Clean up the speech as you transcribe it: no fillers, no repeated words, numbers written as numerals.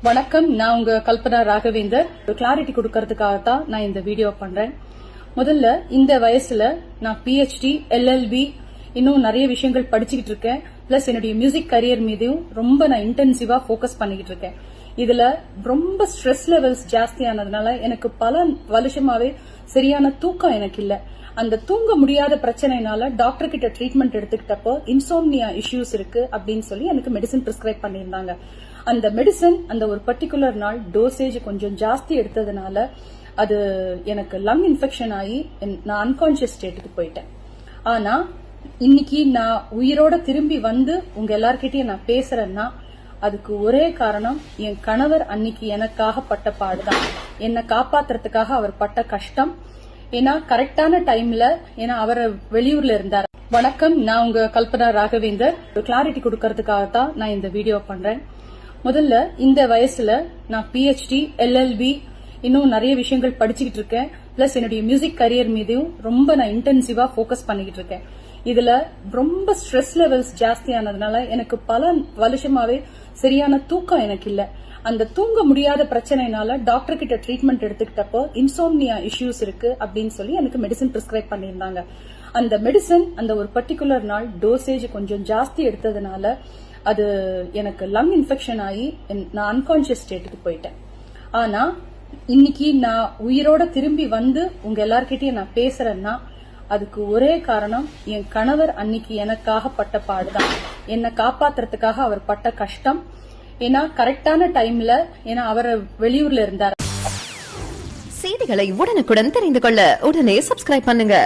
வணக்கம். நான் உங்க கல்பனா ராகவேந்தர். கிளாரிட்டி கொடுக்கறதுக்காக தான் நான் இந்த வீடியோ பண்றேன். முதல்ல இந்த வயசுல நான் PhD, LLB இன்னும் நிறைய விஷயங்கள் படிச்சுக்கிட்டு இருக்கேன். பிளஸ் என்னுடைய மியூசிக் கரியர் மீதும் ரொம்ப நான் இன்டென்சிவா போக்கஸ் பண்ணிக்கிட்டு இருக்கேன். இதுல ரொம்ப ஸ்ட்ரெஸ் லெவல்ஸ் ஜாஸ்தியானதுனால எனக்கு பல வருஷமாவே சரியான தூக்கம் எனக்கு இல்ல. அந்த தூங்க முடியாத பிரச்சனைனால டாக்டர் கிட்ட ட்ரீட்மெண்ட் எடுத்துக்கிட்டப்போ இன்சோம்னியா இஷ்யூஸ் இருக்கு அப்படின்னு சொல்லி எனக்கு மெடிசன் பிரிஸ்கிரைப் பண்ணியிருந்தாங்க. அந்த மெடிசன் அந்த ஒரு பர்டிகுலர் நாள் டோசேஜ் கொஞ்சம் ஜாஸ்தி எடுத்ததுனால அது எனக்கு லங் இன்ஃபெக்ஷன் ஆகி நான் அன்கான்சியஸ் ஸ்டேட்டுக்கு போயிட்டேன். ஆனா இன்னைக்கு நான் உயிரோட திரும்பி வந்து உங்க எல்லார்கிட்டயும் நான் பேசுறேன்னா அதுக்கு ஒரே காரணம் என் கணவர் அன்னைக்கு எனக்காக பட்ட பாடுதான். என்னை காப்பாத்துறதுக்காக அவர் பட்ட கஷ்டம். ஏன்னா கரெக்டான டைம்ல ஏன்னா அவர் வெளியூர்ல இருந்தார். வணக்கம். நான் உங்க கல்பனா ராகவேந்தர். கிளாரிட்டி கொடுக்கறதுக்காக தான் நான் இந்த வீடியோ பண்றேன். முதல்ல இந்த வயசுல நான் PhD, LLB இன்னும் நிறைய விஷயங்கள் படிச்சுக்கிட்டு இருக்கேன். பிளஸ் என்னுடைய மியூசிக் கரியர் மீதும் ரொம்ப நான் இன்டென்சிவா போக்கஸ் பண்ணிக்கிட்டு இருக்கேன். இதுல ரொம்ப ஸ்ட்ரெஸ் லெவல்ஸ் ஜாஸ்தியானதுனால எனக்கு பல வருஷமாவே சரியான தூக்கம் எனக்கு இல்ல. அந்த தூங்க முடியாத பிரச்சனைனால டாக்டர் கிட்ட ட்ரீட்மெண்ட் எடுத்துக்கிட்டப்போ இன்சோம்னியா இஷ்யூஸ் இருக்கு அப்படின்னு சொல்லி எனக்கு மெடிசன் பிரிஸ்கிரைப் பண்ணியிருந்தாங்க. அந்த மெடிசன் அந்த ஒரு பர்டிகுலர் நாள் டோசேஜ் கொஞ்சம் ஜாஸ்தி எடுத்ததுனால அது எனக்கு லங் இன்ஃபெக்ஷன் ஆகி நான் அன்கான்சியஸ் ஸ்டேட்டுக்கு போயிட்டேன். ஆனா இன்னைக்கு நான் உயிரோட திரும்பி வந்து உங்க எல்லார்கிட்டயும் நான் பேசுறேன்னா அதுக்கு ஒரே காரணம் என் கணவர் அன்னைக்கு எனக்காக பட்ட பாடுதான். என்னை காப்பாத்துறதுக்காக அவர் பட்ட கஷ்டம். ஏன்னா கரெக்டான டைம்ல ஏன்னா அவர் வெளியூர்ல இருந்தார். செய்திகளை உடனுக்குடன் தெரிந்து கொள்ள உடனே சப்ஸ்கிரைப் பண்ணுங்க.